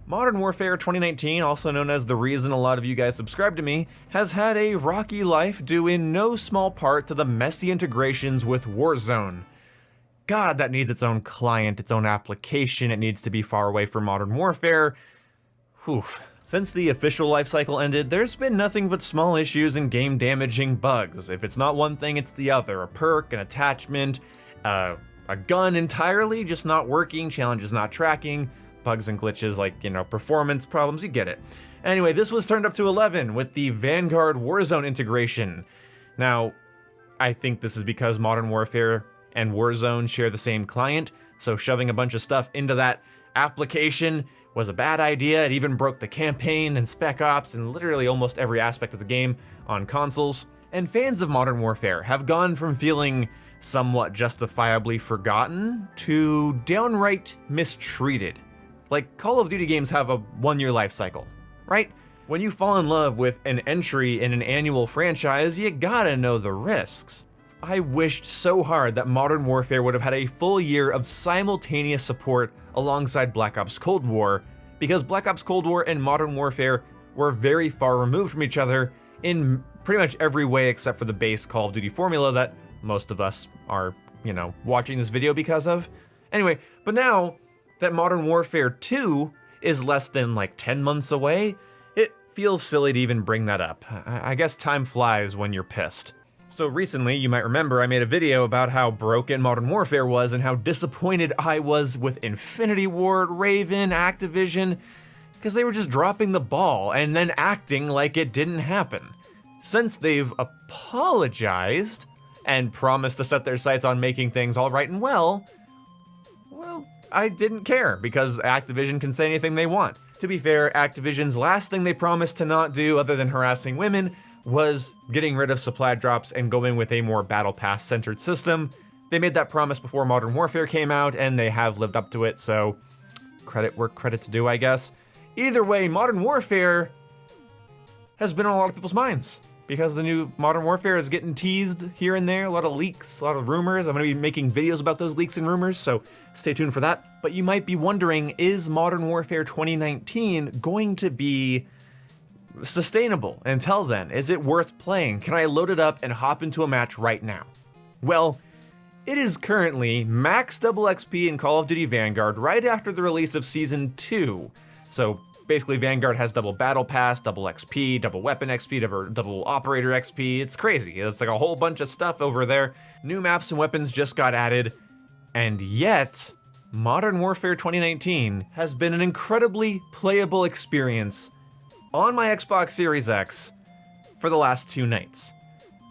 Modern Warfare 2019, also known as the reason a lot of you guys subscribe to me, has had a rocky life due in no small part to the messy integrations with Warzone. God, that needs its own client, its own application, it needs to be far away from Modern Warfare. Whew. Since the official lifecycle ended, there's been nothing but small issues and game-damaging bugs. If it's not one thing, it's the other. A perk, an attachment, a gun entirely just not working, challenges not tracking, bugs and glitches like, performance problems, you get it. Anyway, this was turned up to 11 with the Vanguard Warzone integration. Now, I think this is because Modern Warfare and Warzone share the same client, so shoving a bunch of stuff into that application was a bad idea. It even broke the campaign and Spec Ops and literally almost every aspect of the game on consoles. And fans of Modern Warfare have gone from feeling somewhat justifiably forgotten to downright mistreated. Like, Call of Duty games have a one-year life cycle, right? When you fall in love with an entry in an annual franchise, you gotta know the risks. I wished so hard that Modern Warfare would have had a full year of simultaneous support alongside Black Ops Cold War, because Black Ops Cold War and Modern Warfare were very far removed from each other in pretty much every way except for the base Call of Duty formula that most of us are, watching this video because of. Anyway, but now that Modern Warfare 2 is less than 10 months away, it feels silly to even bring that up. I guess time flies when you're pissed. So recently, you might remember I made a video about how broken Modern Warfare was and how disappointed I was with Infinity Ward, Raven, Activision, because they were just dropping the ball and then acting like it didn't happen. Since they've apologized and promised to set their sights on making things all right and well, I didn't care, because Activision can say anything they want. To be fair, Activision's last thing they promised to not do, other than harassing women, was getting rid of supply drops and going with a more Battle Pass-centered system. They made that promise before Modern Warfare came out, and they have lived up to it, so credit where credit's due, I guess. Either way, Modern Warfare has been on a lot of people's minds, because the new Modern Warfare is getting teased here and there, a lot of leaks, a lot of rumors. I'm going to be making videos about those leaks and rumors, so stay tuned for that. But you might be wondering, is Modern Warfare 2019 going to be sustainable until then? Is it worth playing? Can I load it up and hop into a match right now? Well, it is currently max double XP in Call of Duty Vanguard right after the release of Season 2. So basically, Vanguard has double Battle Pass, double XP, double Weapon XP, double Operator XP. It's crazy. It's like a whole bunch of stuff over there. New maps and weapons just got added. And yet, Modern Warfare 2019 has been an incredibly playable experience on my Xbox Series X for the last 2 nights.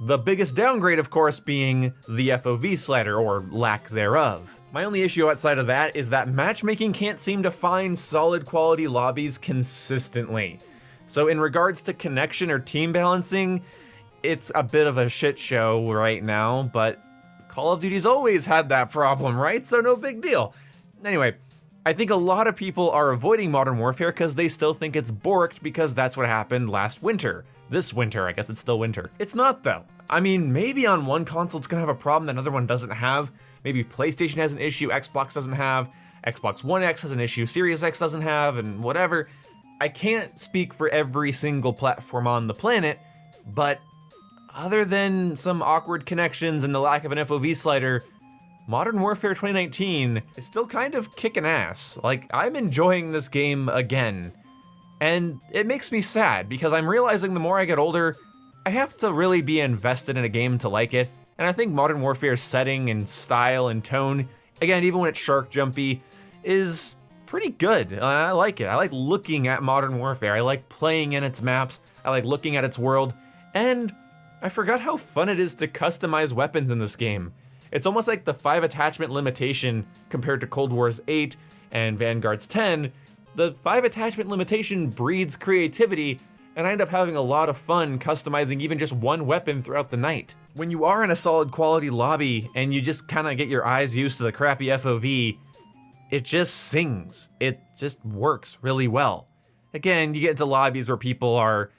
The biggest downgrade, of course, being the FOV slider, or lack thereof. My only issue outside of that is that matchmaking can't seem to find solid quality lobbies consistently. So in regards to connection or team balancing, it's a bit of a shit show right now, but Call of Duty's always had that problem, right? So no big deal. Anyway, I think a lot of people are avoiding Modern Warfare because they still think it's borked because that's what happened last winter. This winter, I guess it's still winter. It's not though. I mean, maybe on one console it's gonna have a problem that another one doesn't have. Maybe PlayStation has an issue, Xbox doesn't have, Xbox One X has an issue, Series X doesn't have, and whatever. I can't speak for every single platform on the planet, but other than some awkward connections and the lack of an FOV slider, Modern Warfare 2019 is still kind of kicking ass. Like, I'm enjoying this game again. And it makes me sad because I'm realizing the more I get older, I have to really be invested in a game to like it. And I think Modern Warfare's setting and style and tone, again, even when it's shark jumpy, is pretty good. I like it. I like looking at Modern Warfare. I like playing in its maps. I like looking at its world. And I forgot how fun it is to customize weapons in this game. It's almost like the 5 attachment limitation compared to Cold War's 8 and Vanguard's 10. The 5 attachment limitation breeds creativity, and I end up having a lot of fun customizing even just one weapon throughout the night. When you are in a solid quality lobby and you just kind of get your eyes used to the crappy FOV, it just sings. It just works really well. Again, you get into lobbies where people are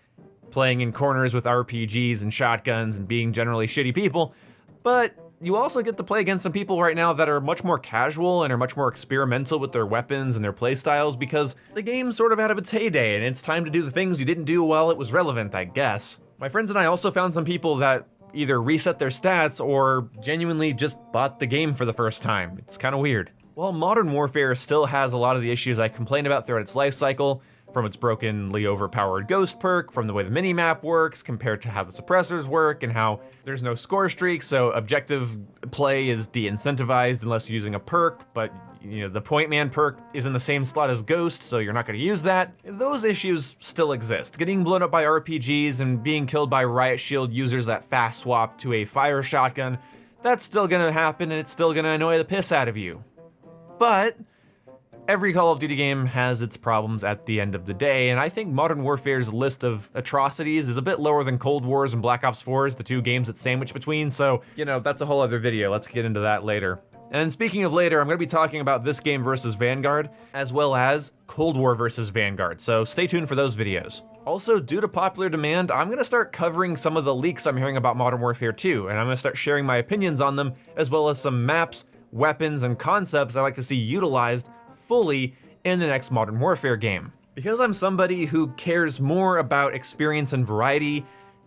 playing in corners with RPGs and shotguns and being generally shitty people, but you also get to play against some people right now that are much more casual and are much more experimental with their weapons and their playstyles because the game's sort of out of its heyday and it's time to do the things you didn't do while it was relevant, I guess. My friends and I also found some people that either reset their stats or genuinely just bought the game for the first time. It's kind of weird. While Modern Warfare still has a lot of the issues I complained about throughout its life cycle, from its brokenly overpowered ghost perk, from the way the minimap works compared to how the suppressors work, and how there's no score streak, so objective play is de-incentivized unless you're using a perk, but the Point Man perk is in the same slot as Ghost, so you're not going to use that. Those issues still exist. Getting blown up by RPGs and being killed by Riot Shield users that fast swap to a fire shotgun, that's still going to happen and it's still going to annoy the piss out of you. But every Call of Duty game has its problems at the end of the day, and I think Modern Warfare's list of atrocities is a bit lower than Cold War's and Black Ops 4's, the two games it's sandwiched between, so, that's a whole other video. Let's get into that later. And speaking of later, I'm going to be talking about this game versus Vanguard, as well as Cold War versus Vanguard, so stay tuned for those videos. Also, due to popular demand, I'm going to start covering some of the leaks I'm hearing about Modern Warfare 2, and I'm going to start sharing my opinions on them, as well as some maps, weapons, and concepts I like to see utilized fully in the next Modern Warfare game. Because I'm somebody who cares more about experience and variety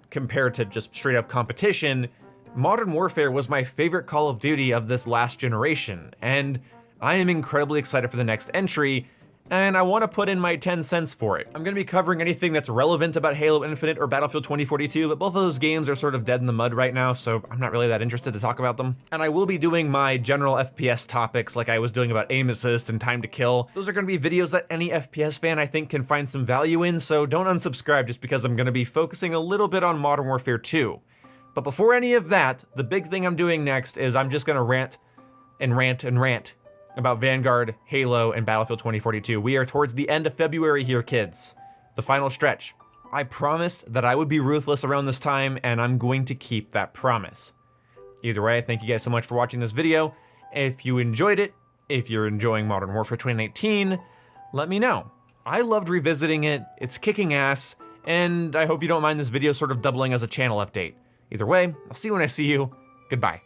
compared to just straight up competition, Modern Warfare was my favorite Call of Duty of this last generation, and I am incredibly excited for the next entry, and I want to put in my 10 cents for it. I'm going to be covering anything that's relevant about Halo Infinite or Battlefield 2042, but both of those games are sort of dead in the mud right now, so I'm not really that interested to talk about them. And I will be doing my general FPS topics like I was doing about aim assist and time to kill. Those are going to be videos that any FPS fan I think can find some value in, so don't unsubscribe just because I'm going to be focusing a little bit on Modern Warfare 2. But before any of that, the big thing I'm doing next is I'm just going to rant and rant and rant about Vanguard, Halo, and Battlefield 2042. We are towards the end of February here, kids. The final stretch. I promised that I would be ruthless around this time, and I'm going to keep that promise. Either way, thank you guys so much for watching this video. If you enjoyed it, if you're enjoying Modern Warfare 2019, let me know. I loved revisiting it, it's kicking ass, and I hope you don't mind this video sort of doubling as a channel update. Either way, I'll see you when I see you. Goodbye.